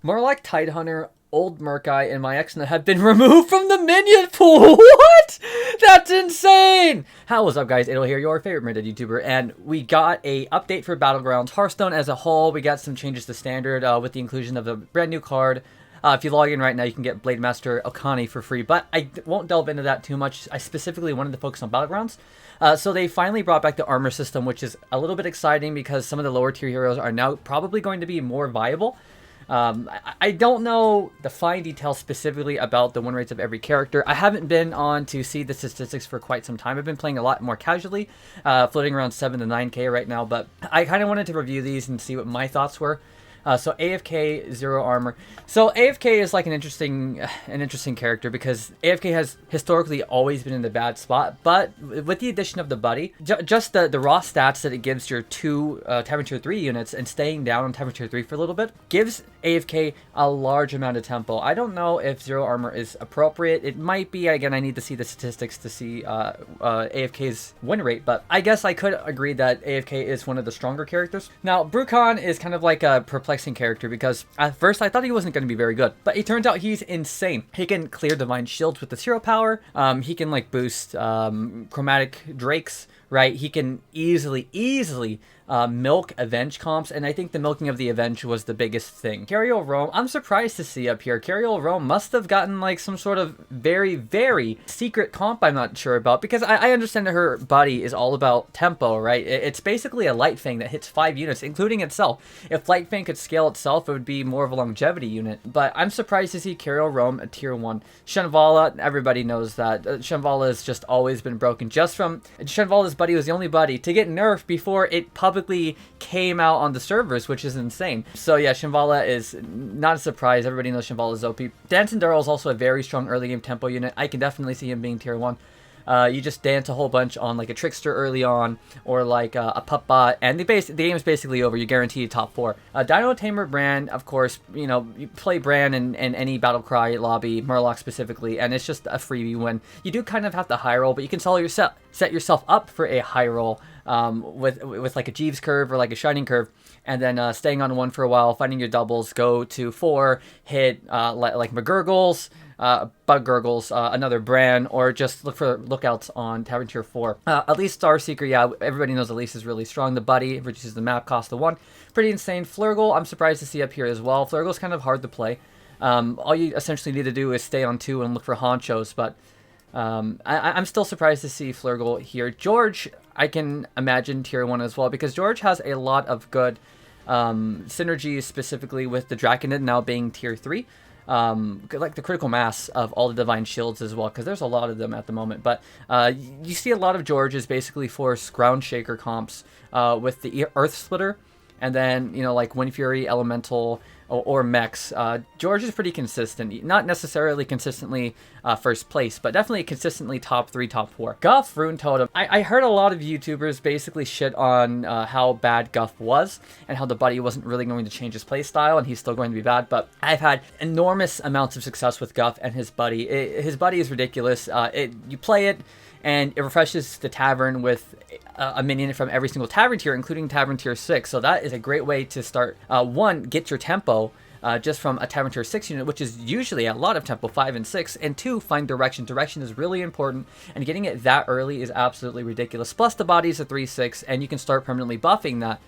More like Tidehunter, Old Murkai, and my Exna have been removed from the minion pool. What? That's insane! How was up, guys? Idle here, your favorite murdered YouTuber, and we got a update for Battlegrounds. Hearthstone as a whole, we got some changes to Standard with the inclusion of a brand new card. If you log in right now, you can get Blade Master Okani for free, but I won't delve into that too much. I specifically wanted to focus on Battlegrounds. So they finally brought back the armor system, which is a little bit exciting because some of the lower tier heroes are now probably going to be more viable. I don't know the fine details specifically about the win rates of every character. I haven't been on to see the statistics for quite some time. I've been playing a lot more casually, floating around 7 to 9k right now, but I kind of wanted to review these and see what my thoughts were. So AFK, zero armor. So AFK is like an interesting character because AFK has historically always been in the bad spot, but with the addition of the buddy, just the raw stats that it gives your two Tavern Tier 3 units and staying down on Tavern Tier 3 for a little bit gives AFK a large amount of tempo. I don't know if zero armor is appropriate. It might be. Again, I need to see the statistics to see AFK's win rate, but I guess I could agree that AFK is one of the stronger characters. Now, Brucon is kind of like a perplexing character because at first I thought he wasn't going to be very good, but it turns out he's insane. He can clear divine shields with his hero power. He can like boost chromatic drakes, right? He can easily milk Avenge comps, and I think the milking of the Avenge was the biggest thing. Cariol Rome, I'm surprised to see up here. Cariol Rome must have gotten like some sort of very secret comp I'm not sure about, because I understand that her body is all about tempo, right? It's basically a Light Fang that hits 5 units, including itself. If Light Fang could scale itself, it would be more of a longevity unit, but I'm surprised to see Cariol Rome a tier 1. Shenvala, everybody knows that. Shenvala has just always been broken. Just from Shenvala's buddy was the only buddy to get nerfed before it publicly came out on the servers, which is insane. So yeah, Shenvala is not a surprise. Everybody knows Shenvala is OP. Dancing Darrell is also a very strong early game tempo unit. I can definitely see him being tier 1. You just dance a whole bunch on like a Trickster early on, or like a Pup Bot, and the game is basically over. You're guaranteed top 4. Dino Tamer Bran, of course, you know, you play Bran in any Battlecry lobby, Murloc specifically, and it's just a freebie win. You do kind of have to high roll, but you can set yourself up for a high roll with like a Jeeves curve or like a Shining curve, and then staying on 1 for a while, finding your doubles, go to 4, hit like McGurgles, Bug Gurgles, another Bran, or just look for lookouts on Tavern Tier 4. Elise Starseeker, yeah, everybody knows Elise is really strong. The buddy reduces the map cost to 1. Pretty insane. Flurgle, I'm surprised to see up here as well. Flurgle's kind of hard to play. All you essentially need to do is stay on 2 and look for honchos, but I'm still surprised to see Flurgle here. George, I can imagine tier 1 as well, because George has a lot of good synergies, specifically with the Draconid now being tier 3. Like the critical mass of all the divine shields as well, because there's a lot of them at the moment. But you see a lot of Georges basically force ground shaker comps with the Earth Splitter, and then, you know, like Wind Fury, Elemental, or mechs. George is pretty consistent. Not necessarily consistently first place, but definitely consistently top 3, top 4. Guff, Rune Totem. I heard a lot of YouTubers basically shit on how bad Guff was, and how the buddy wasn't really going to change his play style, and he's still going to be bad, but I've had enormous amounts of success with Guff and his buddy. His buddy is ridiculous. You play it, and it refreshes the tavern with a minion from every single tavern tier, including Tavern Tier 6. So that is a great way to start. 1, get your tempo just from a Tavern Tier 6 unit, which is usually a lot of tempo, 5 and 6. And 2, find direction. Direction is really important, and getting it that early is absolutely ridiculous. Plus the body is a 3/6, and you can start permanently buffing that.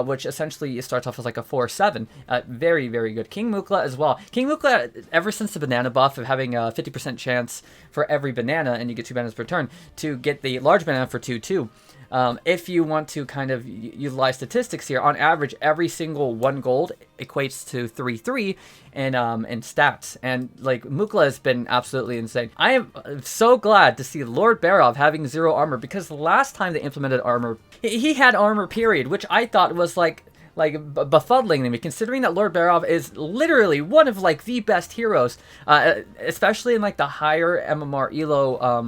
Which essentially starts off as like a 4/7. Very good. King Mukla as well. King Mukla, ever since the banana buff of having a 50% chance for every banana, and you get 2 bananas per turn, to get the large banana for 2/2. If you want to kind of utilize statistics here, on average, every single 1 gold equates to 3/3 in stats. And like Mukla has been absolutely insane. I am so glad to see Lord Barov having 0 armor, because the last time they implemented armor, he had armor period, which I thought was like befuddling to me, considering that Lord Barov is literally one of like the best heroes, especially in like the higher MMR ELO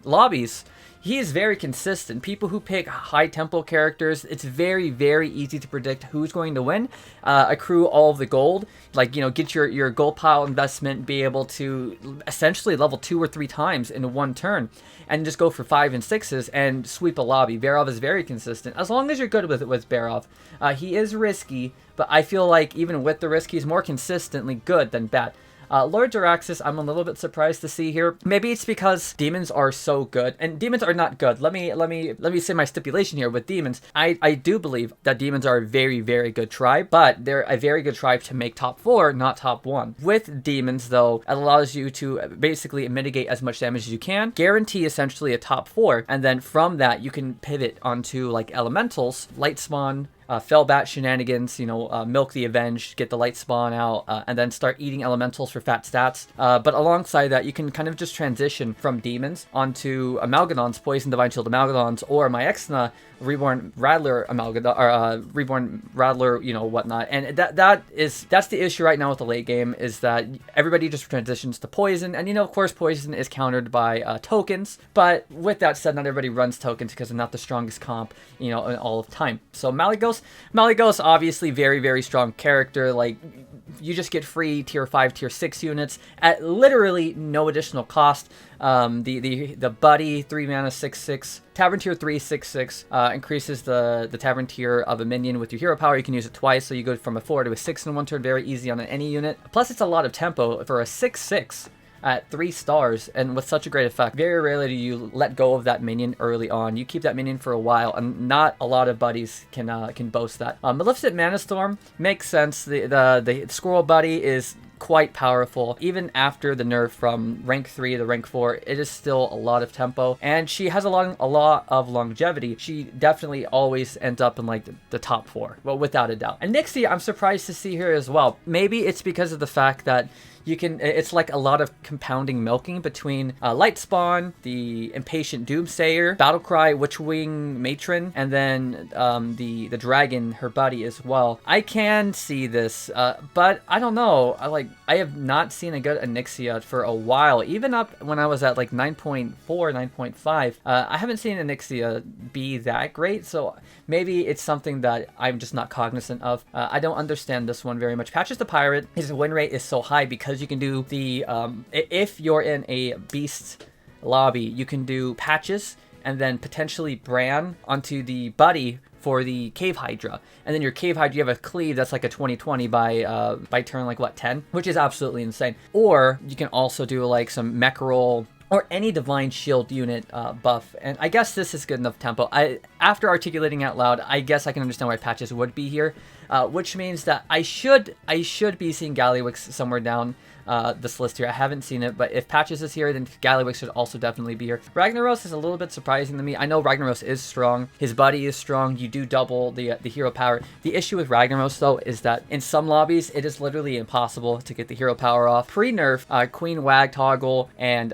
lobbies. he is very consistent. People who pick high tempo characters, it's very, very easy to predict who's going to win, accrue all of the gold, like, you know, get your gold pile investment, be able to essentially level 2 or 3 times in one turn, and just go for 5 and 6s and sweep a lobby. Barov is very consistent, as long as you're good with Barov. He is risky, but I feel like even with the risk, he's more consistently good than bad. Lord Jaraxxus, I'm a little bit surprised to see here. Maybe it's because demons are so good, and demons are not good. Let me say my stipulation here with demons. I do believe that demons are a very, very good tribe, but they're a very good tribe to make top 4, not top 1. With demons, though, it allows you to basically mitigate as much damage as you can, guarantee essentially a top 4, and then from that you can pivot onto like elementals, light spawn, Fellbat shenanigans, you know, milk the Avenge, get the light spawn out, and then start eating elementals for fat stats. But alongside that, you can kind of just transition from demons onto Amalgadons, Poison Divine Shield Amalgadons, or my Exna, Reborn Rattler Amalgadon, or Reborn Rattler, you know, whatnot. And that's the issue right now with the late game, is that everybody just transitions to Poison, and you know, of course, Poison is countered by tokens. But with that said, not everybody runs tokens because they're not the strongest comp, you know, in all of time. So Malygos, obviously very, very strong character. Like, you just get free tier 5, tier 6 units at literally no additional cost. The Buddy 3 mana 6/6, Tavern tier 3 6/6 increases the Tavern tier of a minion with your hero power. You can use it twice, so you go from a 4 to a 6 in one turn, very easy on any unit. Plus, it's a lot of tempo for a 6/6. At 3 stars, and with such a great effect. Very rarely do you let go of that minion early on. You keep that minion for a while, and not a lot of buddies can boast that. Maleficent Mana Storm makes sense. The Squirrel Buddy is quite powerful. Even after the nerf from rank 3 to rank 4, it is still a lot of tempo, and she has a lot of longevity. She definitely always ends up in like the top 4, well, without a doubt. And Nixie, I'm surprised to see her as well. Maybe it's because of the fact that it's like a lot of compounding milking between Light Spawn, the Impatient Doomsayer, Battlecry, Witchwing Matron, and then the dragon, her buddy as well. I can see this, but I don't know. I have not seen a good Onyxia for a while. Even up when I was at like 9.4, 9.5, I haven't seen Onyxia be that great, so maybe it's something that I'm just not cognizant of. I don't understand this one very much. Patches the Pirate, his win rate is so high because you can do the, if you're in a beast lobby, you can do Patches and then potentially Bran onto the buddy for the Cave Hydra. And then your Cave Hydra, you have a cleave that's like a 20/20 by turn like what, 10? Which is absolutely insane. Or you can also do like some mech roll or any Divine Shield unit buff. And I guess this is good enough tempo. After articulating out loud, I guess I can understand why Patches would be here, which means that I should be seeing Gallywix somewhere down this list here. I haven't seen it, but if Patches is here, then Gallywix should also definitely be here. Ragnaros is a little bit surprising to me. I know Ragnaros is strong. His buddy is strong. You do double the hero power. The issue with Ragnaros, though, is that in some lobbies, it is literally impossible to get the hero power off. Pre-nerf, Queen Wag Toggle and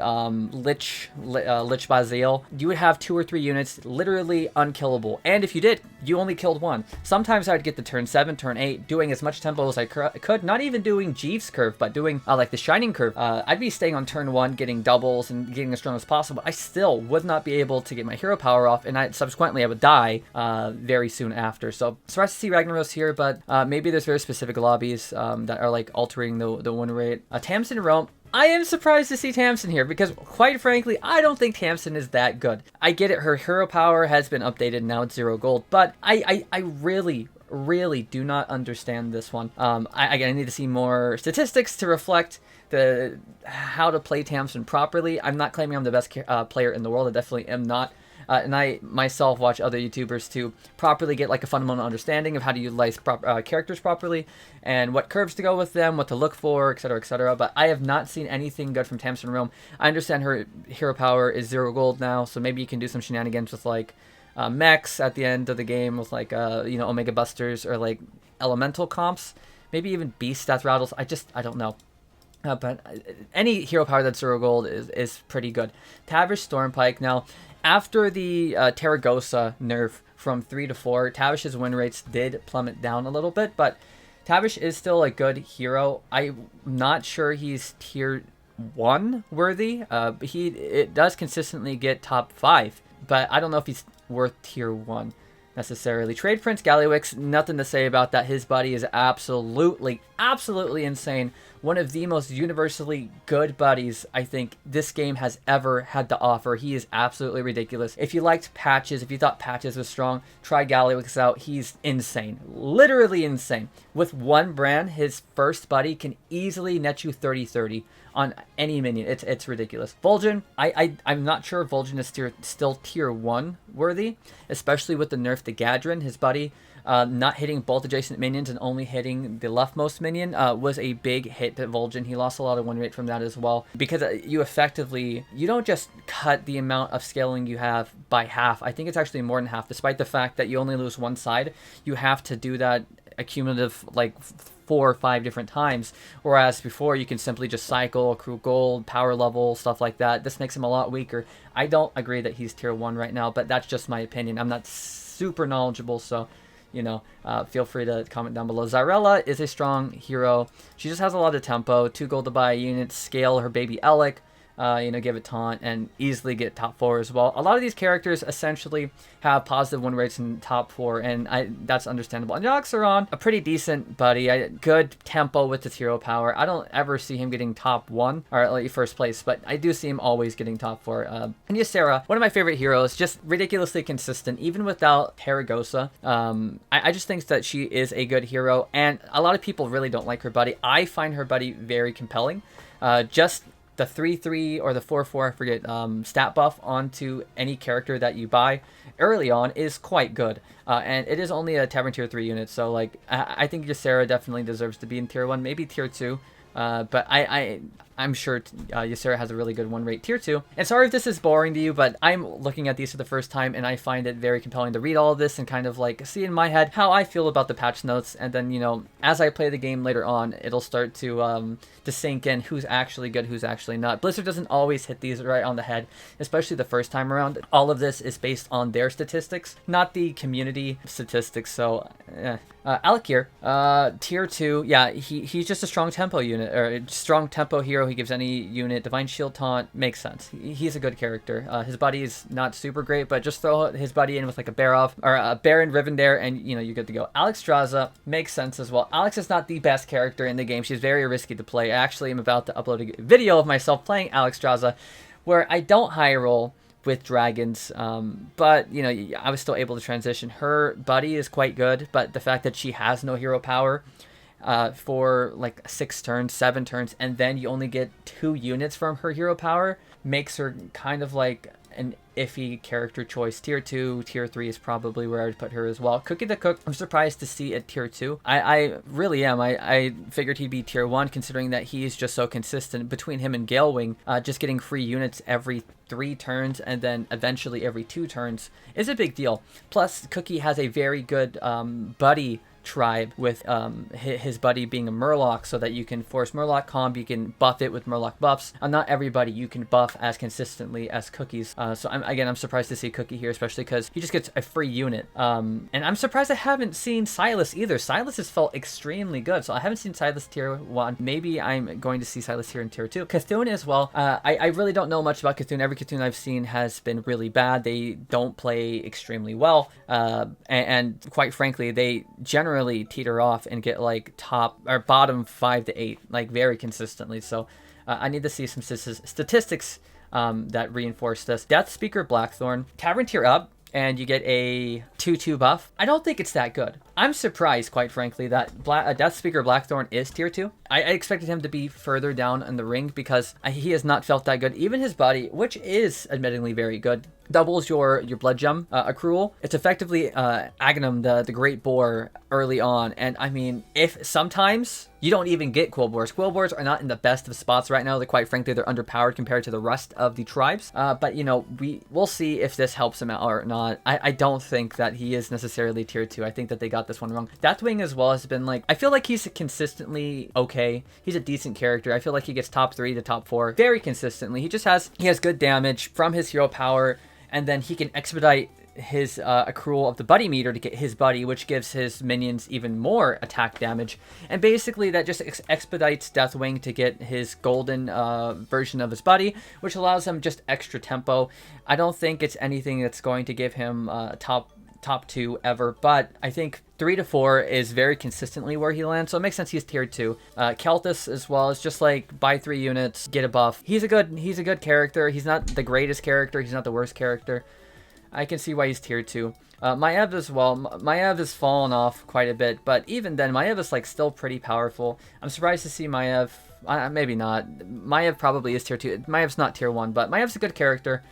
Lich Bazil, you would have 2 or 3 units literally unkillable. And if you did, you only killed 1. Sometimes I'd get the turn 7, turn 8, doing as much tempo as I could, not even doing Jeeves curve, but doing like the Shining curve. I'd be staying on turn 1, getting doubles and getting as strong as possible. I still would not be able to get my hero power off, and subsequently I would die very soon after. So surprised to see Ragnaros here, but maybe there's very specific lobbies that are like altering the win rate. Tamsin Realm, I am surprised to see Tamsin here because, quite frankly, I don't think Tamsin is that good. I get it, her hero power has been updated, now it's 0 gold, but I really do not understand this one. I need to see more statistics to reflect how to play Tamsin properly. I'm not claiming I'm the best player in the world. I definitely am not. And I myself watch other YouTubers to properly get like a fundamental understanding of how to utilize characters properly and what curves to go with them, what to look for, etc., etc. But I have not seen anything good from Tamsin Realm. I understand her hero power is 0 gold now, so maybe you can do some shenanigans with like mechs at the end of the game with like Omega Busters or like elemental comps, maybe even beast stats rattles. I don't know. But any hero power that's 0 gold is pretty good. Tavish Stormpike. Now, after the Terragosa nerf from 3 to 4, Tavish's win rates did plummet down a little bit, but Tavish is still a good hero. I'm not sure he's tier 1 worthy. It does consistently get top 5 but I don't know if he's worth tier 1 necessarily. Trade Prince Gallywix, nothing to say about that. His buddy is absolutely insane. One of the most universally good buddies I think this game has ever had to offer. He is absolutely ridiculous. If you liked Patches, if you thought Patches was strong, try Gallywix out. He's insane. Literally insane. With one brand, his first buddy can easily net you 30-30 on any minion. It's ridiculous. Vol'jin, I'm not sure if Vol'jin is still tier 1 worthy, especially with the nerf to Gadrin. His buddy not hitting both adjacent minions and only hitting the leftmost minion was a big hit to Vol'jin. He lost a lot of win rate from that as well, because you don't just cut the amount of scaling you have by half. I think it's actually more than half, despite the fact that you only lose one side. You have to do that accumulative like 4 or 5 different times, whereas before you can simply just cycle, accrue gold, power level, stuff like that. This makes him a lot weaker. I don't agree that he's tier 1 right now, but that's just my opinion. I'm not super knowledgeable, so feel free to comment down below. Zarella is a strong hero. She just has a lot of tempo, 2 gold to buy a unit, scale her baby Elec, give it taunt, and easily get top 4 as well. A lot of these characters essentially have positive win rates in top 4, and that's understandable. And Yoxeron, a pretty decent buddy, good tempo with his hero power. I don't ever see him getting top 1, or at least first place, but I do see him always getting top 4. And Ysera, one of my favorite heroes, just ridiculously consistent, even without Haragosa. I just think that she is a good hero, and a lot of people really don't like her buddy. I find her buddy very compelling. Just the 3-3 or the 4-4, I forget, stat buff onto any character that you buy early on is quite good. And it is only a Tavern tier 3 unit, so like I think Ysera definitely deserves to be in tier 1, maybe tier 2. But I'm sure Ysera has a really good win rate tier 2. And sorry if this is boring to you, but I'm looking at these for the first time, and I find it very compelling to read all of this and kind of like see in my head how I feel about the patch notes. And then, as I play the game later on, it'll start to sink in who's actually good, who's actually not. Blizzard doesn't always hit these right on the head, especially the first time around. All of this is based on their statistics, not the community statistics. So, Alakir, tier 2, yeah, he's just a strong tempo unit, or a strong tempo hero. He gives any unit Divine Shield taunt, makes sense. He's a good character. His buddy is not super great, but just throw his buddy in with like a Barov or a Baron Rivendare, and you're good to go. Alexstrasza makes sense as well. Alex is not the best character in the game. She's very risky to play. I actually am about to upload a video of myself playing Alexstrasza, where I don't high roll with dragons, but I was still able to transition. Her buddy is quite good, but the fact that she has no hero power for like 6 turns, 7 turns, and then you only get 2 units from her hero power makes her kind of like an iffy character choice. Tier 2, tier 3 is probably where I would put her as well. Cookie the Cook, I'm surprised to see at tier 2. I really am. I figured he'd be tier 1, considering that he's just so consistent. Between him and Galewing, just getting free units every 3 turns and then eventually every 2 turns is a big deal. Plus, Cookie has a very good buddy tribe with his buddy being a Murloc, so that you can force Murloc comb, you can buff it with Murloc buffs. Not everybody you can buff as consistently as Cookie's. So I'm surprised to see Cookie here, especially because he just gets a free unit. And I'm surprised I haven't seen Silas either. Silas has felt extremely good, so I haven't seen Silas tier 1. Maybe I'm going to see Silas here in tier 2. Cthulhu as well. I really don't know much about Cthulhu. Every Cthulhu I've seen has been really bad. They don't play extremely well, and quite frankly, they generally teeter off and get like top or bottom 5 to 8 like very consistently. So I need to see some statistics that reinforce this. Death Speaker Blackthorn, Tavern tier up, and you get a 2/2 buff. I don't think it's that good. I'm surprised, quite frankly, that Death Speaker Blackthorn is tier 2. I expected him to be further down in the ring because he has not felt that good. Even his buddy, which is admittedly very good, doubles your blood gem accrual. It's effectively Aghanim, the Great Boar, early on. And I mean, if sometimes you don't even get Quillboars. Quillboars are not in the best of spots right now. Quite frankly, they're underpowered compared to the rest of the tribes. But we'll see if this helps him out or not. I don't think that he is necessarily tier 2. I think that they got this one wrong. Deathwing as well has been like, I feel like he's consistently okay. He's a decent character. I feel like he gets top 3 to top 4 very consistently. He has good damage from his hero power, and then he can expedite his accrual of the buddy meter to get his buddy, which gives his minions even more attack damage. And basically that just expedites Deathwing to get his golden version of his buddy, which allows him just extra tempo. I don't think it's anything that's going to give him top 2 ever, but I think 3 to 4 is very consistently where he lands, so it makes sense he's tier 2. Keltis as well is just like buy 3 units, get a buff. He's a good character. He's not the greatest character. He's not the worst character. I can see why he's tier 2. Maiev as well. Maiev has fallen off quite a bit, but even then, Maiev is like still pretty powerful. I'm surprised to see Maiev. Maybe not. Maiev probably is tier 2. Maev's not tier 1, but Maev's a good character.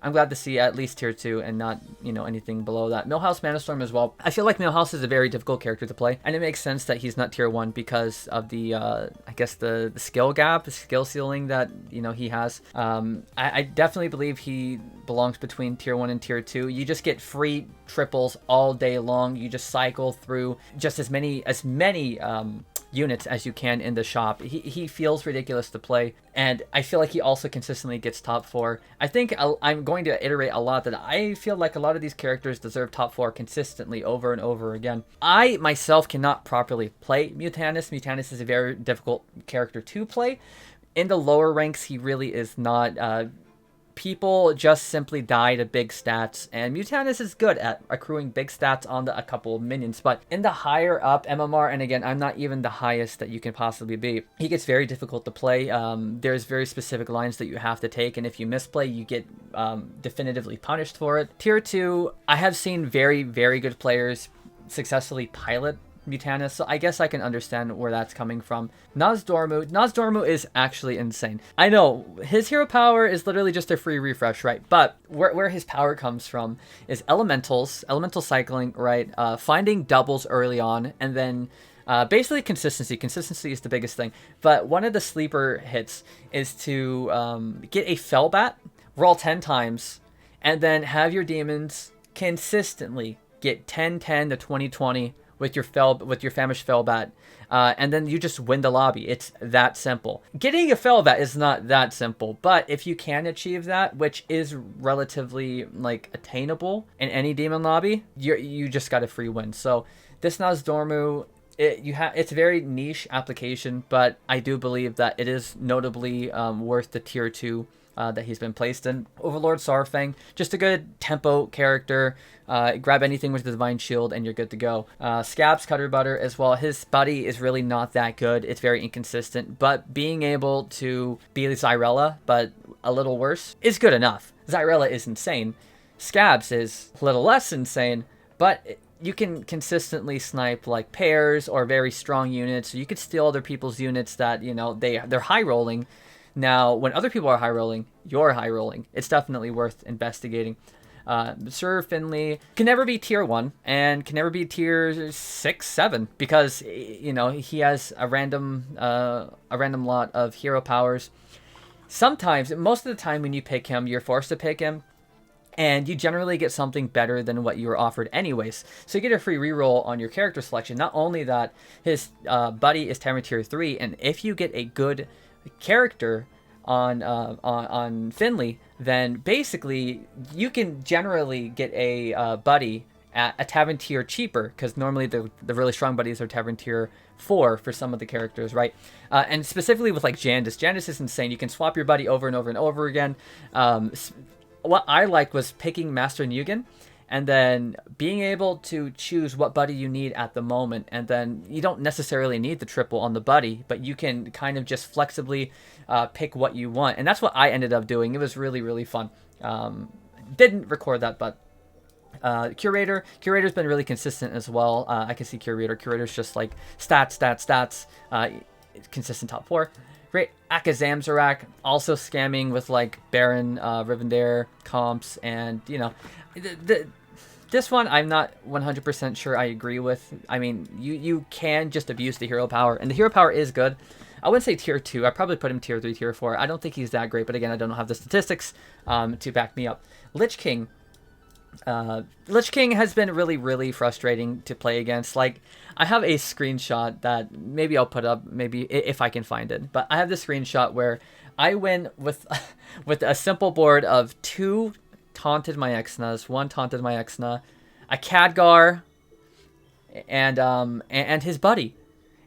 I'm glad to see at least tier 2 and not, anything below that. Millhouse Manastorm as well. I feel like Millhouse is a very difficult character to play, and it makes sense that he's not tier 1 because of the, I guess, the skill gap, the skill ceiling that, he has. I definitely believe he belongs between tier 1 and tier 2. You just get free triples all day long. You just cycle through just as many units as you can in the shop. He feels ridiculous to play, and I feel like he also consistently gets top 4. I think I'm going to iterate a lot that I feel like a lot of these characters deserve top 4 consistently over and over again. I myself cannot properly play Mutanus. Mutanus is a very difficult character to play. In the lower ranks, he really is not. People just simply die to big stats, and Mutanus is good at accruing big stats onto a couple of minions, but in the higher up MMR, and again, I'm not even the highest that you can possibly be, he gets very difficult to play. There's very specific lines that you have to take, and if you misplay, you get definitively punished for it. Tier 2, I have seen very, very good players successfully pilot Mutanus, so I guess I can understand where that's coming from. Nozdormu is actually insane. I know, his hero power is literally just a free refresh, right? But where his power comes from is elemental cycling, right? Finding doubles early on, and then basically consistency. Consistency is the biggest thing. But one of the sleeper hits is to get a Fellbat, roll 10 times, and then have your demons consistently get 10-10 to 20-20 with your famished Fellbat, and then you just win the lobby. It's that simple. Getting a Fellbat is not that simple, but if you can achieve that, which is relatively like attainable in any demon lobby, you just got a free win. So this Nozdormu, it's a very niche application, but I do believe that it is notably worth the tier 2 that he's been placed in. Overlord Saurfang, just a good tempo character. Grab anything with the Divine Shield and you're good to go. Scabs Cutter Butter as well. His buddy is really not that good. It's very inconsistent, but being able to be Zyrella, but a little worse, is good enough. Zyrella is insane. Scabs is a little less insane, but you can consistently snipe like pairs or very strong units. You could steal other people's units that, they're high rolling. Now, when other people are high rolling, you're high rolling. It's definitely worth investigating. Sir Finley can never be tier 1 and can never be tier 6, 7 because, he has a random lot of hero powers. Sometimes, most of the time when you pick him, you're forced to pick him, and you generally get something better than what you were offered anyways. So you get a free reroll on your character selection. Not only that, his buddy is tier 3, and if you get a good character on Finley, then basically you can generally get a buddy at a tavern tier cheaper, because normally the really strong buddies are tavern tier 4 for some of the characters, right? And specifically with like Jandis is insane. You can swap your buddy over and over and over again. What I liked was picking Master Nugan and then being able to choose what buddy you need at the moment, and then you don't necessarily need the triple on the buddy, but you can kind of just flexibly pick what you want, and that's what I ended up doing. It was really, really fun. Didn't record that, but Curator's been really consistent as well. I can see Curator's just like stats, consistent top 4. Great. Akazamzarak, also scamming with like Baron, Rivendare comps, and this one I'm not 100% sure I agree with. I mean, you can just abuse the hero power, and the hero power is good. I wouldn't say tier 2. I'd probably put him tier 3, tier 4. I don't think he's that great, but again, I don't have the statistics to back me up. Lich King. Lich King has been really, really frustrating to play against. Like, I have a screenshot that maybe I'll put up, maybe if I can find it. But I have this screenshot where I win with with a simple board of 2 taunted my Exnas, one taunted my Exna, a Khadgar, and his buddy.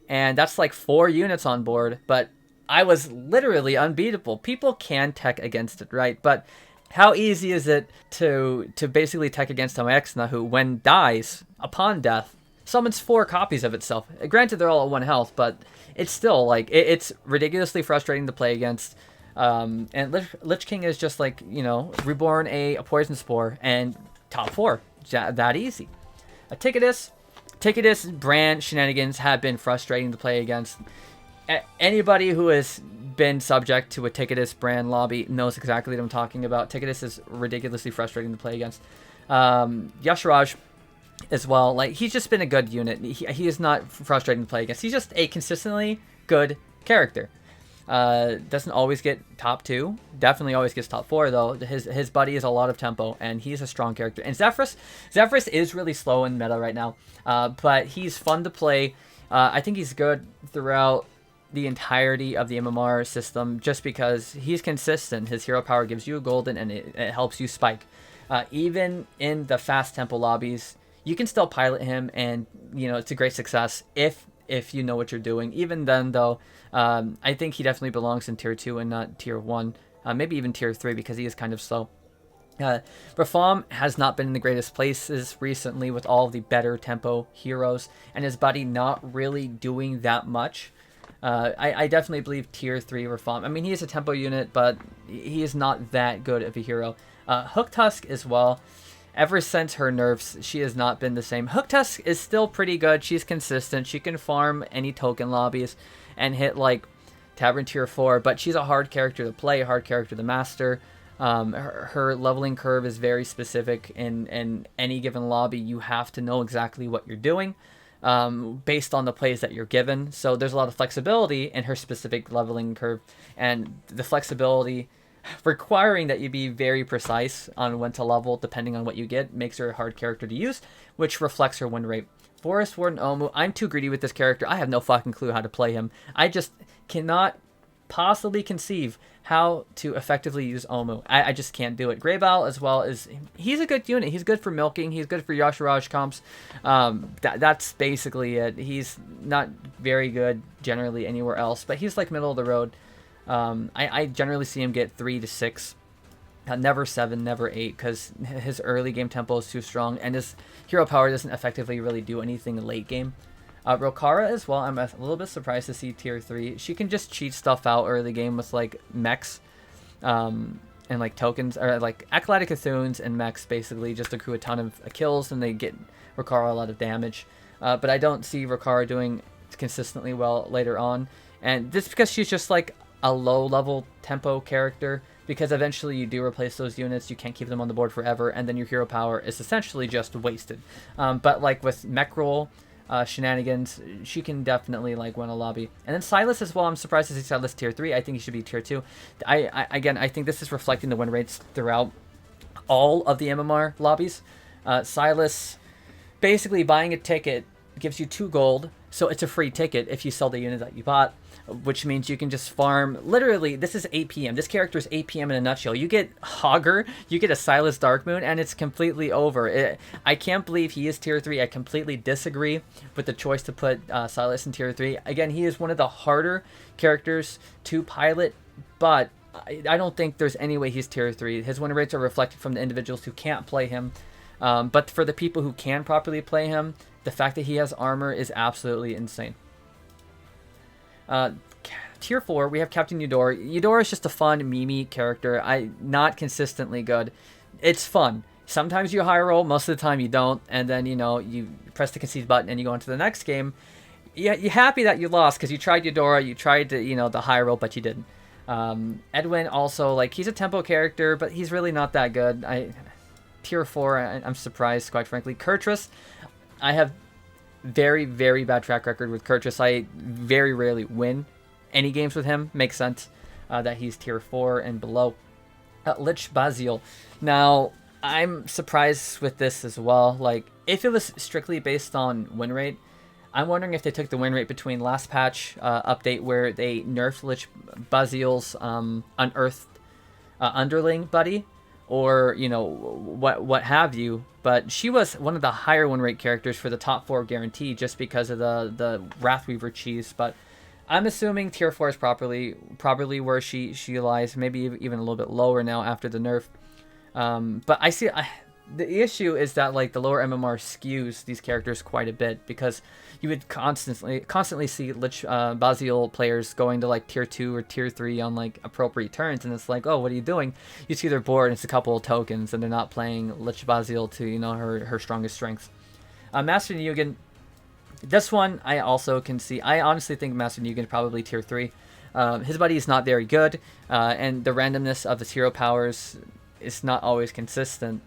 And that's like 4 units on board, but I was literally unbeatable. People can tech against it, right? But how easy is it to basically tech against my Exna, who, when dies, upon death, summons 4 copies of itself? Granted, they're all at 1 health, but it's still, like, it's ridiculously frustrating to play against. And Lich King is just like, you know, reborn a Poison Spore and top 4. That easy. A Ticketus brand shenanigans have been frustrating to play against. Anybody who has been subject to a Ticketus brand lobby knows exactly what I'm talking about. Ticketus is ridiculously frustrating to play against. Yasharaj as well. Like, he's just been a good unit. He is not frustrating to play against. He's just a consistently good character. Doesn't always get top 2. Definitely always gets top 4, though. His buddy is a lot of tempo, and he's a strong character. And Zephrys is really slow in meta right now, but he's fun to play. I think he's good throughout the entirety of the MMR system, just because he's consistent. His hero power gives you a golden, and it helps you spike. Even in the fast tempo lobbies, you can still pilot him, and you know it's a great success if you know what you're doing. Even then, though, I think he definitely belongs in tier 2 and not tier 1, maybe even tier 3, because he is kind of slow. Rafam has not been in the greatest places recently with all of the better tempo heroes, and his buddy not really doing that much. I definitely believe tier 3 Rafam. I mean, he is a tempo unit, but he is not that good of a hero. Hook Tusk as well. Ever since her nerfs, she has not been the same. Hook Tusk is still pretty good. She's consistent. She can farm any token lobbies and hit like Tavern tier 4, but she's a hard character to play, a hard character to master. Her leveling curve is very specific. In any given lobby, you have to know exactly what you're doing based on the plays that you're given. So there's a lot of flexibility in her specific leveling curve, and the flexibility requiring that you be very precise on when to level depending on what you get makes her a hard character to use, which reflects her win rate. Forest Warden Omu, I'm too greedy with this character. I have no fucking clue how to play him. I just cannot possibly conceive how to effectively use Omu. I just can't do it. Greyball as well is, he's a good unit. He's good for milking. He's good for Yasharaj comps. That's basically it. He's not very good generally anywhere else, but he's like middle of the road. I generally see him get 3 to 6. Never 7, never 8, because his early game tempo is too strong, and his hero power doesn't effectively really do anything late game. Rokara as well, I'm a little bit surprised to see tier 3. She can just cheat stuff out early game with like mechs, and like tokens, or like Acolytic Cthunes and mechs basically just accrue a ton of kills, and they get Rokara a lot of damage. But I don't see Rokara doing consistently well later on, and this is because she's just like a low level tempo character, because eventually you do replace those units, you can't keep them on the board forever, and then your hero power is essentially just wasted. But like with mech roll shenanigans, she can definitely like win a lobby. And then Silas as well, I'm surprised to see Silas tier 3. I think he should be tier 2. I think this is reflecting the win rates throughout all of the MMR lobbies. Silas, basically buying a ticket gives you 2 gold, so it's a free ticket if you sell the unit that you bought, which means you can just farm. Literally, this is 8 p.m. This character is 8 p.m. in a nutshell. You get Hogger, you get a Silas Darkmoon, and it's completely over. I can't believe he is tier 3. I completely disagree with the choice to put Silas in tier 3. Again, he is one of the harder characters to pilot, but I don't think there's any way he's tier 3. His win rates are reflected from the individuals who can't play him. But for the people who can properly play him, the fact that he has armor is absolutely insane. Tier 4, we have Captain Eudora. Eudora is just a fun, memey character. Not consistently good. It's fun. Sometimes you high roll, most of the time you don't, and then, you know, you press the concede button and you go into the next game. You're happy that you lost because you tried Eudora, you tried to, you know, the high roll, but you didn't. Edwin also, like, he's a tempo character, but he's really not that good. Tier 4, I'm surprised, quite frankly. Kurtrus, I have very, very bad track record with Kurtrus. I very rarely win any games with him. Makes sense that he's tier 4 and below. Lich Basil. Now, I'm surprised with this as well. Like, if it was strictly based on win rate, I'm wondering if they took the win rate between last patch update where they nerfed Lich Basil's unearthed underling buddy, or what have you. But she was one of the higher win rate characters for the top 4 guarantee just because of the Wrathweaver cheese. But I'm assuming tier 4 is probably where she lies, maybe even a little bit lower now after the nerf. But the issue is that like the lower MMR skews these characters quite a bit, because you would constantly see Lich Basil players going to like tier 2 or tier 3 on like appropriate turns, and it's like, oh, what are you doing? You see their board and it's a couple of tokens, and they're not playing Lich Basil to her strongest strengths. Master Yugen, this one I also can see. I honestly think Master Yugen is probably tier 3. His buddy is not very good, and the randomness of his hero powers is not always consistent.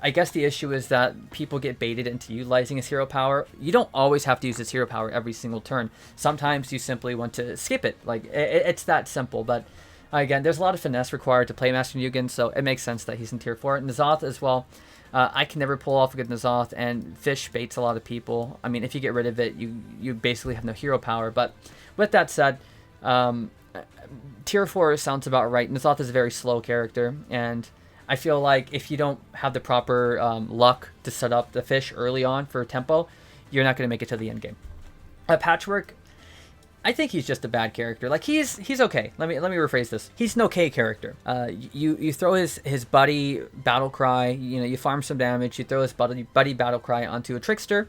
I guess the issue is that people get baited into utilizing his hero power. You don't always have to use his hero power every single turn. Sometimes you simply want to skip it. Like, it's that simple. But again, there's a lot of finesse required to play Master Yugen, so it makes sense that he's in tier 4. N'Zoth as well. I can never pull off a good N'Zoth, and Fish baits a lot of people. I mean, if you get rid of it, you basically have no hero power. But with that said, tier 4 sounds about right. N'Zoth is a very slow character, and I feel like if you don't have the proper luck to set up the Fish early on for tempo, you're not going to make it to the end game. Patchwork, I think he's just a bad character. Like, he's okay. Let me rephrase this. He's an okay character. You throw his buddy Battlecry. You farm some damage. You throw his buddy Battlecry onto a Trickster,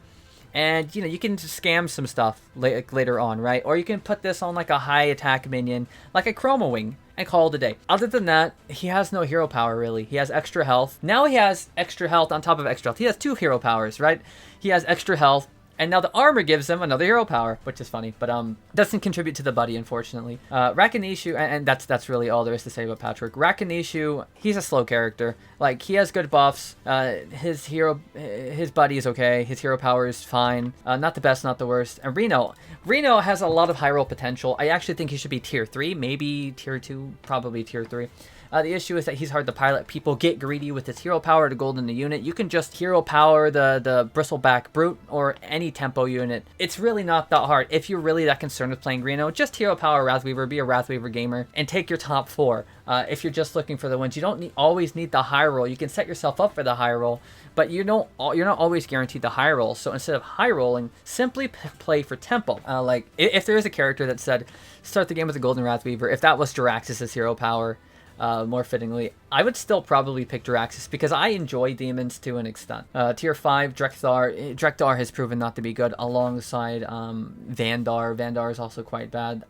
and you can scam some stuff later on, right? Or you can put this on like a high attack minion, like a Chroma Wing, and call it a day. Other than that, he has no hero power, really. He has extra health. Now he has extra health on top of extra health. He has 2 hero powers, right? He has extra health, and now the armor gives him another hero power, which is funny, but doesn't contribute to the buddy, unfortunately. Rakanishu, and that's really all there is to say about Patchwork. Rakanishu, he's a slow character. Like, he has good buffs. His buddy is okay. His hero power is fine. Not the best, not the worst. And Reno has a lot of high roll potential. I actually think he should be tier 3, maybe tier 2, probably tier 3. The issue is that he's hard to pilot. People get greedy with his hero power to gold in the unit. You can just hero power the Bristleback Brute or any tempo unit. It's really not that hard. If you're really that concerned with playing Reno, just hero power Wrathweaver, be a Wrathweaver gamer, and take your top 4. If you're just looking for the wins, you don't always need the high roll. You can set yourself up for the high roll, but you're not always guaranteed the high roll. So instead of high rolling, simply play for tempo. Like, if there is a character that said, start the game with a golden Wrathweaver, if that was Jiraxis' hero power, more fittingly, I would still probably pick Jiraxis, because I enjoy demons to an extent. Tier 5, Drekthar has proven not to be good alongside Vandar. Vandar is also quite bad.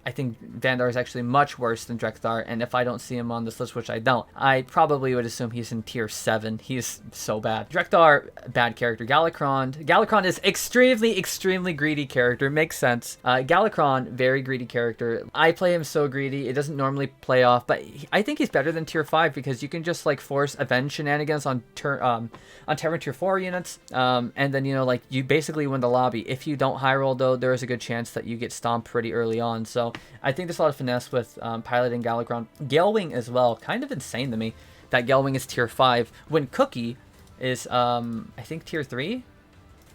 I think Vandar is actually much worse than Drekthar, and if I don't see him on this list, which I don't, I probably would assume he's in tier 7. He's so bad. Drekthar, bad character. Galakrond is extremely greedy character. Makes sense. Galakrond, very greedy character. I play him so greedy, it doesn't normally play off, but I think he's better than tier 5, because you can just like force Avenge shenanigans on Terran tier 4 units, and then like you basically win the lobby. If you don't high roll though, there is a good chance that you get stomped pretty early on. So I think there's a lot of finesse with piloting Galakrond. Galewing as well, kind of insane to me that Galewing is tier 5 when Cookie is I think tier 3,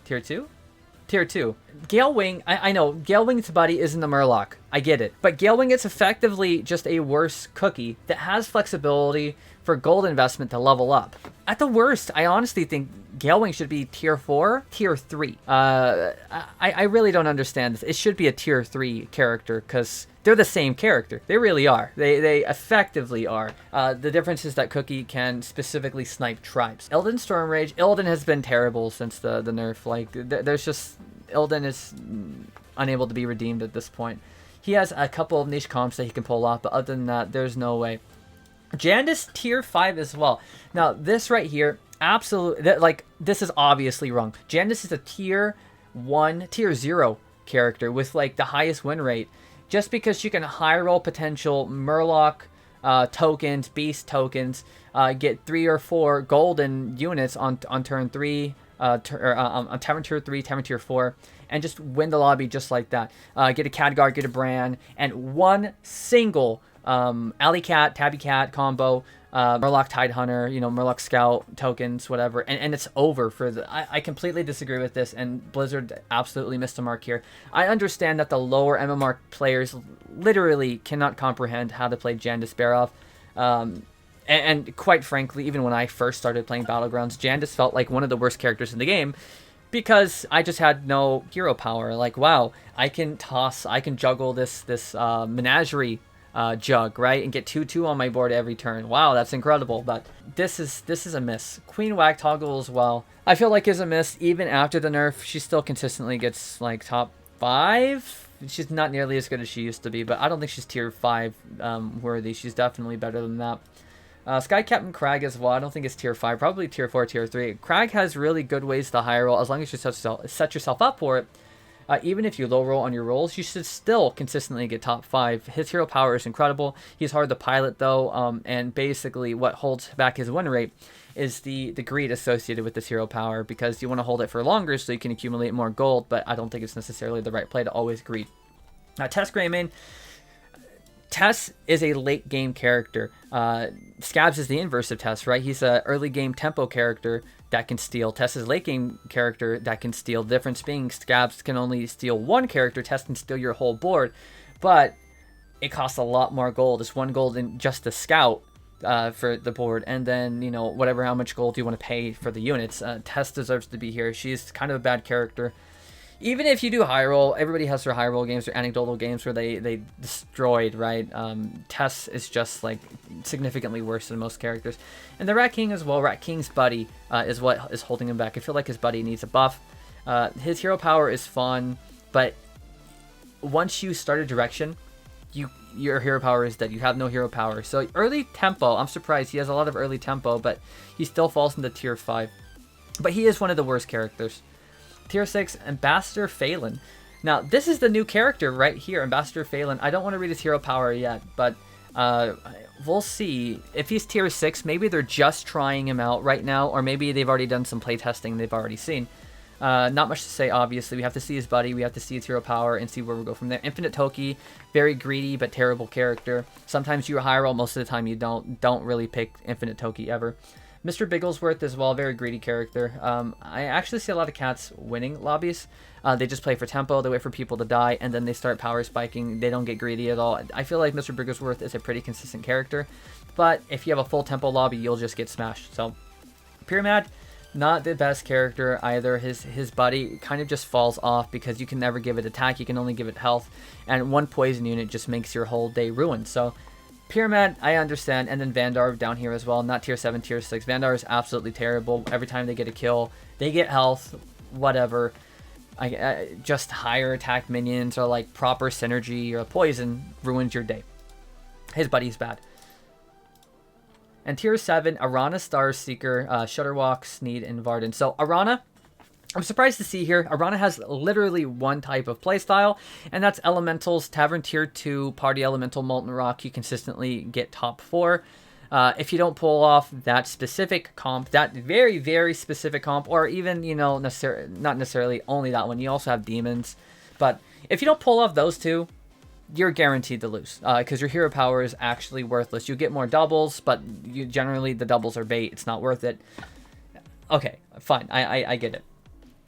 tier 2. Tier 2. Galewing, I know, Galewing's buddy isn't the Murloc. I get it. But Galewing is effectively just a worse Cookie that has flexibility for gold investment to level up. At the worst, I honestly think Galewing should be tier 4, tier 3. I really don't understand this. It should be a tier 3 character, because they're the same character. They really are. They effectively are. The difference is that Cookie can specifically snipe tribes. Illidan Stormrage. Illidan has been terrible since the nerf. Like, there's just... Illidan is unable to be redeemed at this point. He has a couple of niche comps that he can pull off, but other than that, there's no way. Jandice, tier 5 as well. Now, this right here, absolutely... Like, this is obviously wrong. Jandice is a tier 1, tier 0 character with, like, the highest win rate. Just because you can high roll potential Murloc tokens, beast tokens, get 3 or 4 golden units on turn 3, on Tavern tier 3, Tavern tier 4, and just win the lobby just like that. Get a Khadgar, get a Bran, and one single Alley Cat, Tabby Cat combo, Murloc Tidehunter, Murloc Scout tokens, whatever, and it's over for the... I completely disagree with this, and Blizzard absolutely missed the mark here. I understand that the lower MMR players literally cannot comprehend how to play Jandice Barov. And quite frankly, even when I first started playing Battlegrounds, Jan just felt like one of the worst characters in the game because I just had no hero power. Like, wow, I can juggle this menagerie jug, right, and get 2/2 on my board every turn. Wow, that's incredible. But this is a miss. Queen Whack Toggle as well, I feel like is a miss. Even after the nerf, she still consistently gets like top 5. She's not nearly as good as she used to be, but I don't think she's tier 5 worthy. She's definitely better than that. Sky Captain Crag as well. I don't think it's tier 5. Probably tier 4, tier 3. Crag has really good ways to high roll as long as you set yourself up for it. Even if you low roll on your rolls, you should still consistently get top 5. His hero power is incredible. He's hard to pilot though, and basically what holds back his win rate is the greed associated with this hero power, because you want to hold it for longer so you can accumulate more gold, but I don't think it's necessarily the right play to always greed. Tess Greymane. Tess is a late game character. Scabs is the inverse of Tess, right? He's an early game tempo character that can steal. Tess is a late game character that can steal. The difference being Scabs can only steal one character. Tess can steal your whole board, but it costs a lot more gold. It's 1 gold in just the scout for the board, and then, you know, how much gold you want to pay for the units. Tess deserves to be here. She's kind of a bad character. Even if you do high roll, everybody has their high roll games or anecdotal games where they destroyed, right? Tess is just like significantly worse than most characters. And the Rat King as well. Rat King's buddy is what is holding him back. I feel like his buddy needs a buff. His hero power is fun, but once you start a direction, your hero power is dead. You have no hero power. So early tempo, I'm surprised. He has a lot of early tempo, but he still falls into tier 5. But he is one of the worst characters. Tier 6, Ambassador Phelan. Now, this is the new character right here, Ambassador Phelan. I don't want to read his hero power yet, but we'll see. If he's tier 6, maybe they're just trying him out right now, or maybe they've already done some playtesting they've already seen. Not much to say, obviously. We have to see his buddy, we have to see his hero power, and see where we go from there. Infinite Toki, very greedy but terrible character. Sometimes you high roll, most of the time you don't. Don't really pick Infinite Toki ever. Mr. Bigglesworth as well, very greedy character. I actually see a lot of cats winning lobbies. They just play for tempo, they wait for people to die, and then they start power spiking. They don't get greedy at all. I feel like Mr. Bigglesworth is a pretty consistent character, but if you have a full tempo lobby, you'll just get smashed. So, Pyramid, not the best character either. His buddy kind of just falls off because you can never give it attack, you can only give it health, and one poison unit just makes your whole day ruined. So, Pyramid, I understand, and then Vandar down here as well. Not tier 7, tier 6. Vandar is absolutely terrible. Every time they get a kill, they get health, whatever. Just higher attack minions or like proper synergy or poison ruins your day. His buddy's bad. And tier 7, Arana, Starseeker, Shutterwalk, Sneed, and Varden. So Arana, I'm surprised to see here, Arana has literally one type of playstyle, and that's Elementals. Tavern tier 2, Party Elemental, Molten Rock, you consistently get top 4. If you don't pull off that specific comp, that very, very specific comp, or even, you know, not necessarily only that one, you also have Demons. But if you don't pull off those two, you're guaranteed to lose, because your hero power is actually worthless. You get more doubles, but generally the doubles are bait. It's not worth it. Okay, fine, I get it.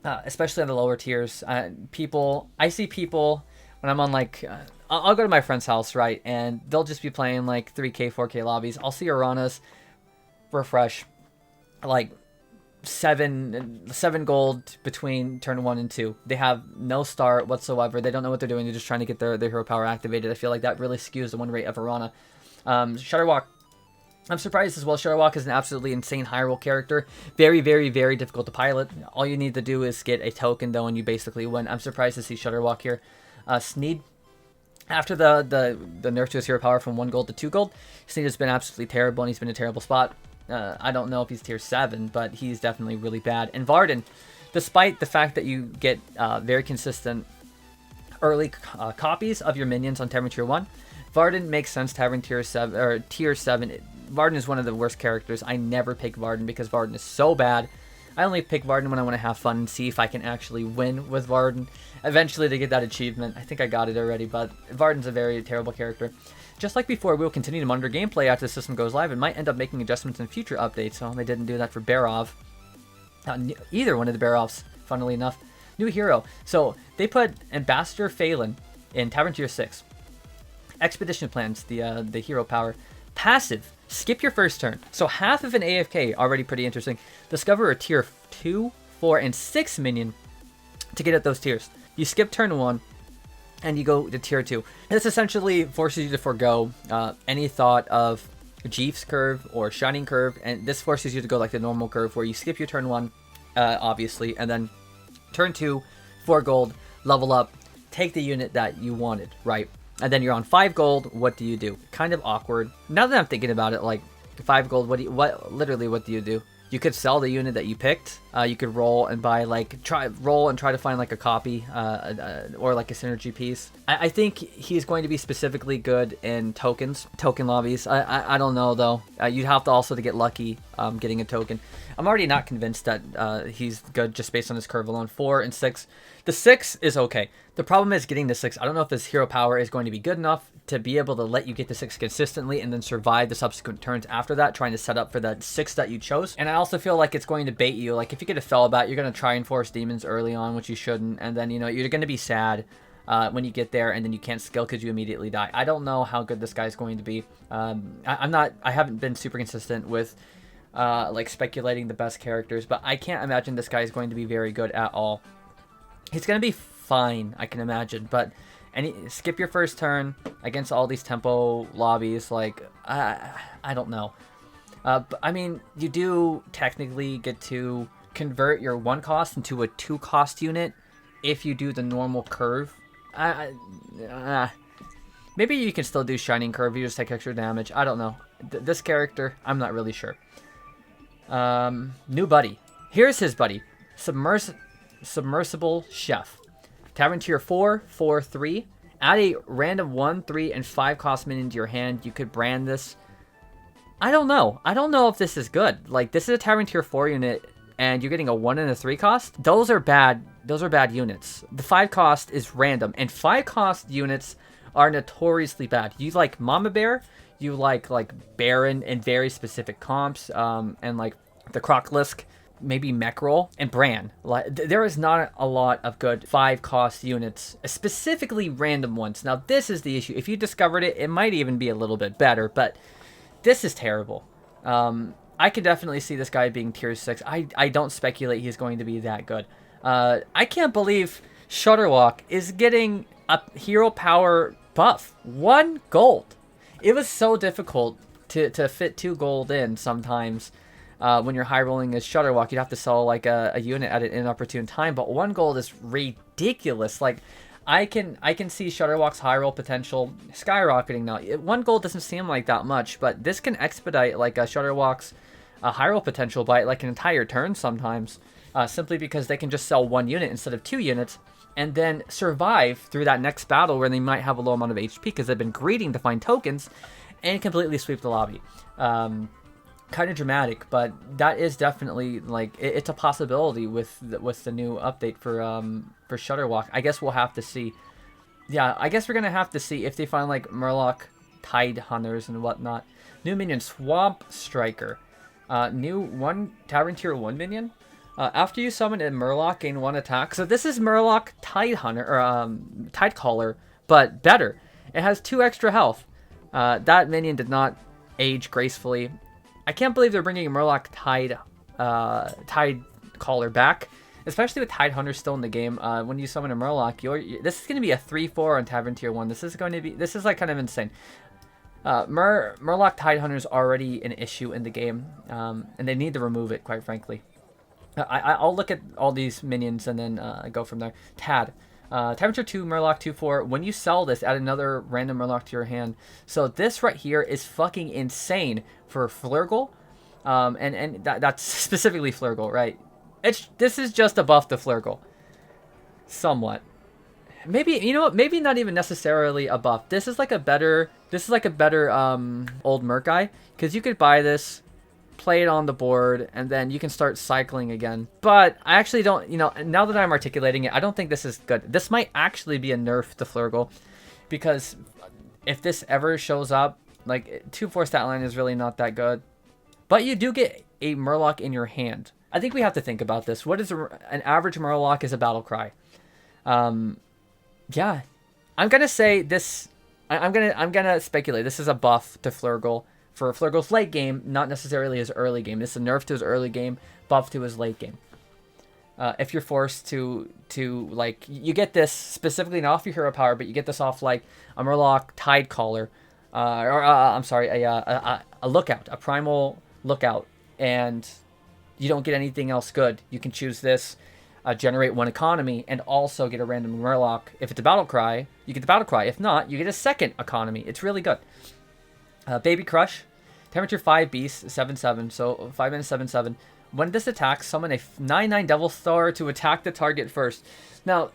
Especially on the lower tiers, I see people when I'm on like, I'll go to my friend's house, right, and they'll just be playing like 3K, 4K lobbies. I'll see Aranas refresh like 7 gold between turn 1 and 2. They have no start whatsoever. They don't know what they're doing. They're just trying to get their hero power activated. I feel like that really skews the win rate of Arana. Shutterwalk, I'm surprised as well. Shutterwalk is an absolutely insane high roll character. Very, very, very difficult to pilot. All you need to do is get a token though, and you basically win. I'm surprised to see Shutterwalk here. Sneed, after the nerf to his hero power from 1 gold to 2 gold, Sneed has been absolutely terrible, and he's been in a terrible spot. I don't know if he's tier 7, but he's definitely really bad. And Varden, despite the fact that you get very consistent early copies of your minions on Tavern tier 1, Varden makes sense. Tavern tier 7 or tier 7. Varden is one of the worst characters. I never pick Varden because Varden is so bad. I only pick Varden when I want to have fun and see if I can actually win with Varden. Eventually to get that achievement. I think I got it already, but Varden's a very terrible character. Just like before, we will continue to monitor gameplay after the system goes live and might end up making adjustments in future updates. So they didn't do that for Barov. Either one of the Barovs, funnily enough. New hero. So they put Ambassador Phelan in Tavern tier 6. Expedition plans, the hero power. Passive, skip your first turn. So half of an AFK, already pretty interesting. Discover a tier 2, 4, and 6 minion to get at those tiers. You skip turn 1, and you go to tier 2. This essentially forces you to forego any thought of Jeeves curve or Shining curve, and this forces you to go like the normal curve where you skip your turn 1, obviously, and then turn 2, 4 gold, level up, take the unit that you wanted, right? And then you're on 5 gold. What do you do? Kind of awkward. Now that I'm thinking about it, like 5 gold, what do you do? You could sell the unit that you picked. You could roll and buy try to find like a copy or like a synergy piece. I think he's going to be specifically good in token lobbies. I don't know though. You'd have to also to get lucky getting a token. I'm already not convinced that he's good just based on his curve alone. 4 and 6. The 6 is okay. The problem is getting the 6. I don't know if his hero power is going to be good enough to be able to let you get the 6 consistently and then survive the subsequent turns after that, trying to set up for that 6 that you chose. And I also feel like it's going to bait you. Like if you get a Fellbat, you're going to try and force demons early on, which you shouldn't. And then, you know, you're going to be sad when you get there and then you can't skill because you immediately die. I don't know how good this guy's going to be. I haven't been super consistent with like speculating the best characters, but I can't imagine this guy is going to be very good at all. He's going to be fine, I can imagine, but skip your first turn against all these tempo lobbies, like, I don't know. But, I mean, you do technically get to convert your 1 cost into a 2 cost unit if you do the normal curve. Maybe you can still do Shining Curve, you just take extra damage. I don't know. This character, I'm not really sure. New buddy. Here's his buddy. Submersible Chef. Tavern tier 4, 4, 3. Add a random 1, 3, and 5 cost minion to your hand. You could brand this. I don't know. I don't know if this is good. Like, this is a Tavern tier 4 unit, and you're getting a 1 and a 3 cost. Those are bad. Those are bad units. The 5 cost is random, and 5 cost units are notoriously bad. You like Mama Bear, you like Baron and very specific comps, and like the Croclisk, maybe Meckrol, and Bran. There is not a lot of good 5 cost units, specifically random ones. Now this is the issue. If you discovered it, it might even be a little bit better, but this is terrible. I could definitely see this guy being tier 6. I don't speculate he's going to be that good. I can't believe Shutterwalk is getting a hero power buff. 1 gold. It was so difficult to fit 2 gold in sometimes. When you're high rolling as Shutterwalk, you'd have to sell like a unit at an inopportune time, but 1 gold is ridiculous. Like, I can see Shutterwalk's high roll potential skyrocketing now. 1 gold doesn't seem like that much, but this can expedite like a Shutterwalk's high roll potential by like an entire turn sometimes, simply because they can just sell 1 unit instead of 2 units, and then survive through that next battle where they might have a low amount of HP because they've been greeting to find tokens, and completely sweep the lobby. Kind of dramatic, but that is definitely like it's a possibility with the new update for Shutterwalk. I guess we'll have to see. Yeah, I guess we're gonna have to see if they find like Murloc Tide Hunters and whatnot. New minion, Swamp Striker. New 1 Tavern tier 1 minion. After you summon a Murloc, gain 1 attack. So this is Murloc Tide Hunter or Tide Caller, but better. It has 2 extra health. That minion did not age gracefully. I can't believe they're bringing Murloc Tide Caller back, especially with Tide Hunter still in the game. When you summon a Murloc, this is going to be a 3/4 on Tavern tier 1. This is like kind of insane. Murloc Tide Hunter is already an issue in the game, and they need to remove it, quite frankly. I'll look at all these minions and then go from there. Tad. Tavern tier 2, Murloc 2/4. When you sell this, add another random Murloc to your hand. So this right here is fucking insane for Flurgle. And that's specifically Flurgle, right? This is just a buff to Flurgle. Somewhat. Maybe, you know what? Maybe not even necessarily a buff. This is like a better old Murkai, because you could buy this, play it on the board, and then you can start cycling again. But I actually don't, now that I'm articulating it, I don't think this is good. This might actually be a nerf to Flurgle, because if this ever shows up, like 2/4 stat line is really not that good. But you do get a Murloc in your hand. I think we have to think about this. What is an average Murloc is a battle cry. Yeah, I'm gonna say this. I'm gonna speculate. This is a buff to Flurgle. For Flurgle's late game, not necessarily his early game. This is a nerf to his early game, buff to his late game. If you're forced to like, you get this specifically not off your hero power, but you get this off like a Murloc Tidecaller, I'm sorry, a lookout, a primal lookout, and you don't get anything else good. You can choose this, generate 1 economy, and also get a random Murloc. If it's a battle cry, you get the battle cry. If not, you get a second economy. It's really good. Baby Crush, temperature 5 beast, 7/7, so 5 minutes 7/7. When this attacks, summon a 9/9 Devil Star to attack the target first. Now,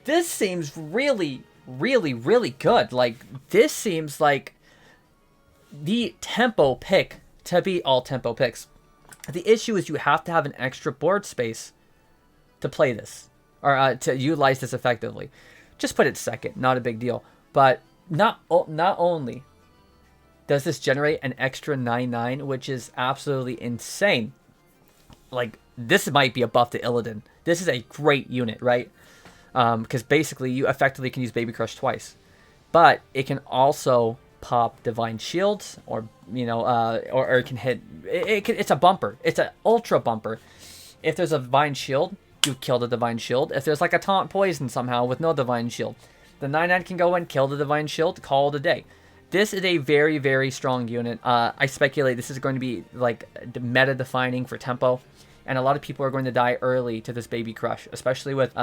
this seems really, really, really good. Like, this seems like the tempo pick to beat all tempo picks. The issue is you have to have an extra board space to play this, or to utilize this effectively. Just put it second, not a big deal. But not only does this generate an extra 9/9, which is absolutely insane. Like, this might be a buff to Illidan. This is a great unit, right? Because basically you effectively can use Baby Crush twice. But it can also pop Divine Shields, or, you know, or it can hit... It's a bumper. It's an ultra bumper. If there's a Divine Shield, you kill the Divine Shield. If there's like a Taunt Poison somehow with no Divine Shield, the 9/9 can go and kill the Divine Shield, call it a day. This is a very, very strong unit. I speculate this is going to be like meta-defining for tempo. And a lot of people are going to die early to this Baby Crush, especially with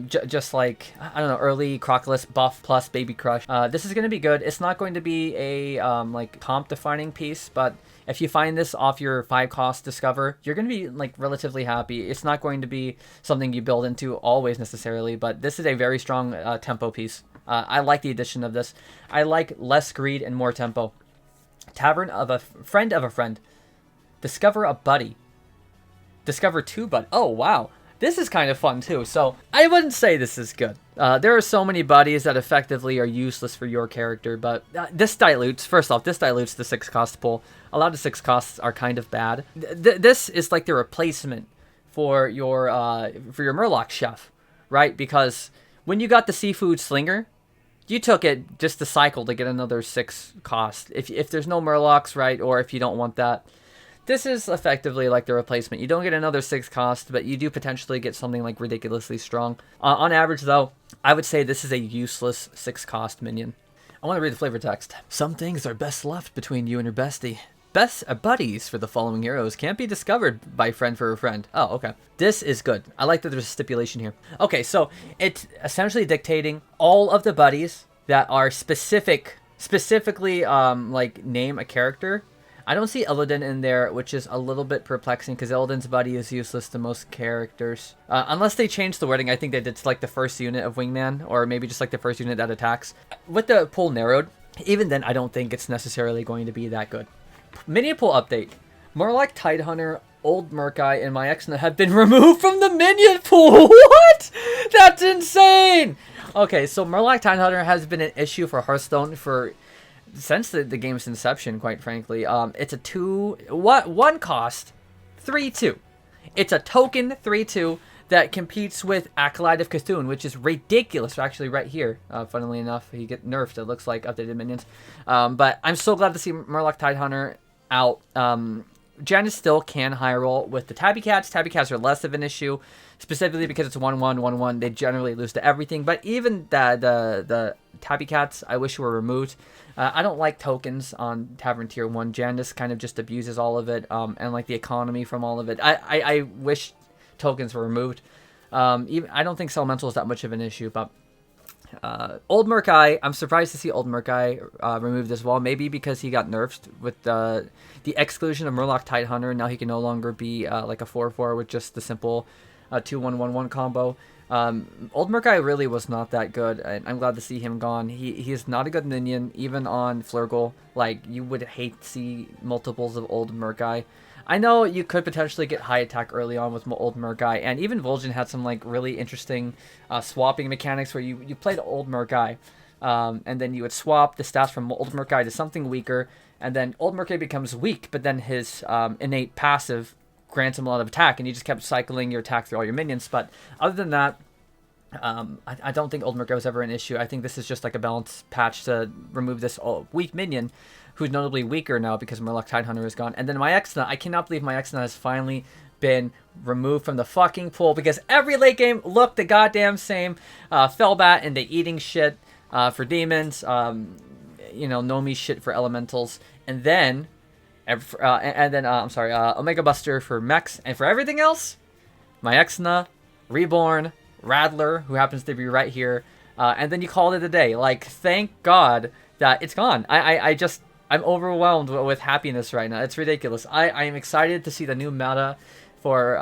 just like, I don't know, early Crocalus buff plus Baby Crush. This is going to be good. It's not going to be a like comp-defining piece, but if you find this off your 5-cost Discover, you're going to be like relatively happy. It's not going to be something you build into always necessarily, but this is a very strong tempo piece. I like the addition of this. I like less greed and more tempo. Tavern of a Friend of a Friend. Discover a Buddy. Discover 2 Buddy. Oh, wow. This is kind of fun, too. So, I wouldn't say this is good. There are so many buddies that effectively are useless for your character, but this dilutes, first off, this dilutes the 6-cost pool. A lot of 6 costs are kind of bad. This is like the replacement for your Murloc Chef, right? Because when you got the Seafood Slinger, you took it just to cycle to get another 6 cost. If there's no Murlocs, right, or if you don't want that, this is effectively like the replacement. You don't get another 6 cost, but you do potentially get something like ridiculously strong. On average, though, I would say this is a useless 6 cost minion. I want to read the flavor text. Some things are best left between you and your bestie. Best buddies for the following heroes can't be discovered by friend for a friend. Oh, okay. This is good. I like that there's a stipulation here. Okay, so it's essentially dictating all of the buddies that are specifically like name a character. I don't see Illidan in there, which is a little bit perplexing because Illidan's buddy is useless to most characters. Unless they change the wording, I think they did select the first unit of Wingman, or maybe just like the first unit that attacks. With the pool narrowed, even then I don't think it's necessarily going to be that good. Minion pool update. Murloc, Tidehunter, Old Murkai, and my Exna have been removed from the minion pool. What? That's insane! Okay, so Murloc Tidehunter has been an issue for Hearthstone since the game's inception, quite frankly. It's a 1 cost 3/2. It's a token 3/2 that competes with Acolyte of Cthulhu, which is ridiculous. Actually, right here, funnily enough, he get nerfed. It looks like updated minions. But I'm so glad to see Murloc Tidehunter out. Janus still can high roll with the Tabby Cats. Tabby Cats are less of an issue, specifically because it's 1/1, 1/1. They generally lose to everything. But even the Tabby Cats, I wish were removed. I don't like tokens on Tavern Tier 1. Janus kind of just abuses all of it, and like the economy from all of it. I wish tokens were removed. I don't think Elemental is that much of an issue, but Old Murkai, I'm surprised to see Old Murkai removed as well. Maybe because he got nerfed with the exclusion of Murloc Tidehunter. Now he can no longer be like a 4/4 with just the simple 2/1/1/1 combo. Old Murkai really was not that good, and I'm glad to see him gone. He is not a good minion, even on Flurgle. Like, you would hate to see multiples of Old Murkai. I know you could potentially get high attack early on with Old Murkai, and even Vol'jin had some like really interesting swapping mechanics where you played Old Murkai, and then you would swap the stats from Old Murkai to something weaker, and then Old Murkai becomes weak, but then his innate passive grants him a lot of attack, and you just kept cycling your attack through all your minions. But other than that, I don't think Old Murkrow was ever an issue. I think this is just like a balance patch to remove this weak minion, who's notably weaker now because Murloc Tidehunter is gone. And then my Exna, I cannot believe my Exna has finally been removed from the fucking pool because every late game looked the goddamn same. Fellbat into eating shit for demons, you know, Nomi shit for elementals, and then, I'm sorry, Omega Buster for mechs, and for everything else, my Exna, Reborn, Rattler, who happens to be right here, and then you called it a day. Like, thank God that it's gone. I'm overwhelmed with happiness right now. It's ridiculous. I am excited to see the new meta for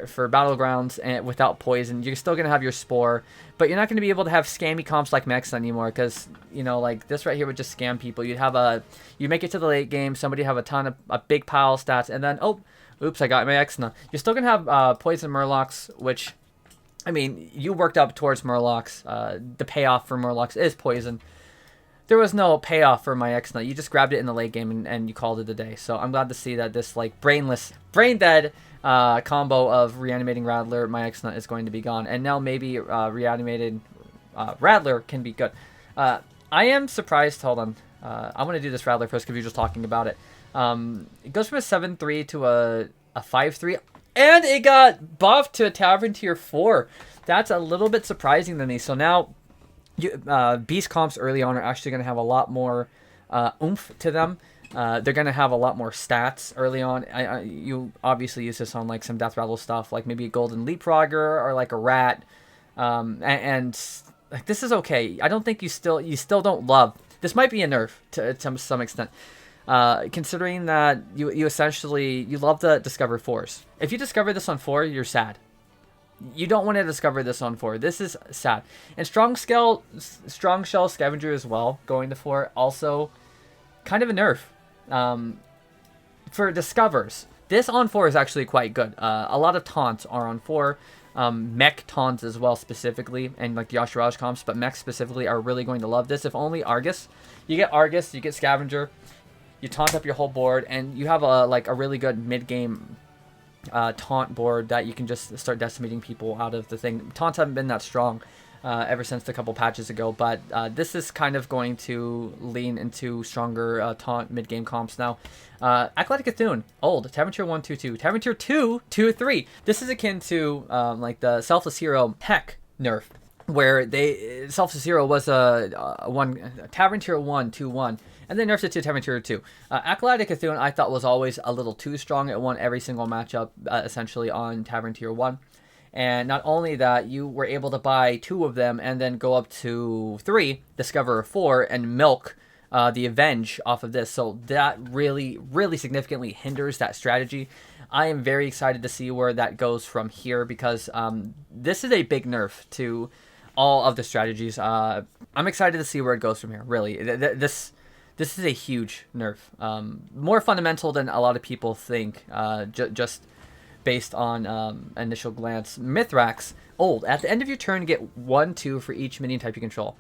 Battlegrounds and without poison. You're still gonna have your Spore, but you're not gonna be able to have scammy comps like Mex anymore, because you know, like this right here would just scam people. You make it to the late game, somebody have a big pile of stats, and then oops, I got my Exna. You're still gonna have poison Murlocs, which, I mean, you worked up towards Murlocs. The payoff for Murlocs is poison. There was no payoff for my Exna. You just grabbed it in the late game and you called it a day. So I'm glad to see that this like brain dead combo of reanimating Rattler, my Exna, is going to be gone. And now maybe reanimated Rattler can be good. I am surprised. Hold on. I want to do this Rattler first because you're just talking about it. It goes from a 7-3 to a 5-3. And it got buffed to a Tavern Tier 4. That's a little bit surprising to me. So now, Beast comps early on are actually going to have a lot more oomph to them. They're going to have a lot more stats early on. You obviously use this on like some Death Rattle stuff, like maybe a Golden Leapfrogger or like a Rat. And like, this is okay. I don't think you still don't love. This might be a nerf to some extent. Considering that you essentially, you love the Discover 4s. If you discover this on 4, you're sad. You don't want to discover this on 4. This is sad. And Strong Shell Scavenger as well, going to 4, also kind of a nerf. For Discovers, this on 4 is actually quite good. A lot of taunts are on 4. Mech taunts as well specifically, and like the Yashiraj comps, but mech specifically are really going to love this. If only Argus. You get Argus, you get Scavenger, you taunt up your whole board, and you have a really good mid-game taunt board that you can just start decimating people out of the thing. Taunts haven't been that strong ever since the couple patches ago, but this is kind of going to lean into stronger taunt mid-game comps now. Athletic Athune, old, Tavern Tier 1, 2-2. Tavern Tier 2, 2-3. This is akin to like the Selfless Hero Tech nerf, where Selfless Hero was a Tavern Tier 1, 2-1. And then nerfed it to Tavern Tier 2. Acolytic Athune, I thought, was always a little too strong. It won every single matchup, essentially, on Tavern Tier 1. And not only that, you were able to buy 2 of them and then go up to 3, discover 4, and milk the Avenge off of this. So that really, really significantly hinders that strategy. I am very excited to see where that goes from here, because this is a big nerf to all of the strategies. I'm excited to see where it goes from here, really. This is a huge nerf. More fundamental than a lot of people think, just based on initial glance. Mithrax, old. At the end of your turn, get 1-2 for each minion type you control.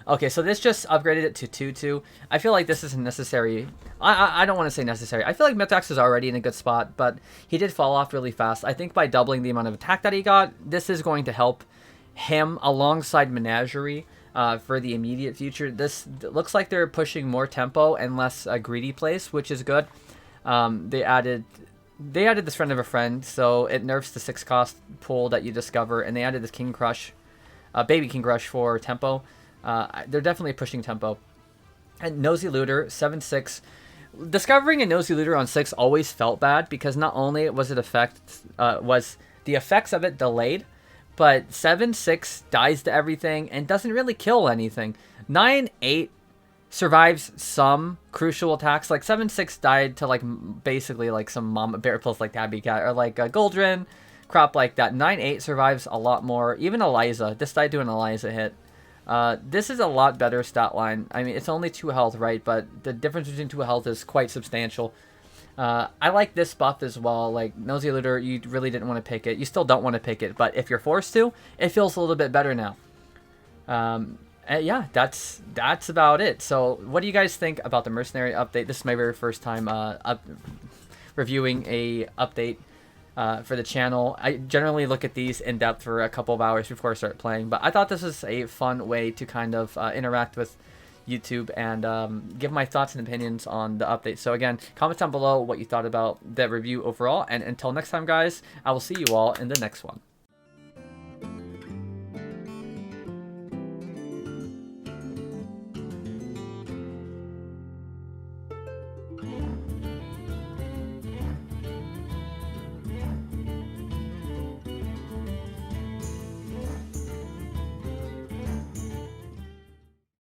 Okay, so this just upgraded it to 2-2. I feel like this isn't necessary. I don't want to say necessary. I feel like Mithrax is already in a good spot, but he did fall off really fast. I think by doubling the amount of attack that he got, this is going to help him alongside Menagerie. For the immediate future. This looks like they're pushing more tempo and less greedy plays, which is good. They added this Friend of a Friend, so it nerfs the 6-cost pool that you discover, and they added this King Crush, Baby King Crush for tempo. They're definitely pushing tempo. And Nosy Looter, 7-6. Discovering a Nosy Looter on 6 always felt bad, because not only was the effects of it delayed, but 7-6 dies to everything and doesn't really kill anything. 9-8 survives some crucial attacks. Like 7-6 died to like basically like some mama bear pills like Tabby Cat or like a Goldrin crop like that. 9-8 survives a lot more. Even Eliza. This died to an Eliza hit. This is a lot better stat line. I mean, it's only 2 health, right? But the difference between 2 health is quite substantial. I like this buff as well. Like Nosy Looter, you really didn't want to pick it. You still don't want to pick it, but if you're forced to, it feels a little bit better now. Yeah, that's about it. So what do you guys think about the Mercenary update? This is my very first time reviewing a update for the channel. I generally look at these in depth for a couple of hours before I start playing, but I thought this was a fun way to kind of interact with YouTube and give my thoughts and opinions on the update. So again, comment down below what you thought about the review overall, and until next time, guys, I will see you all in the next one.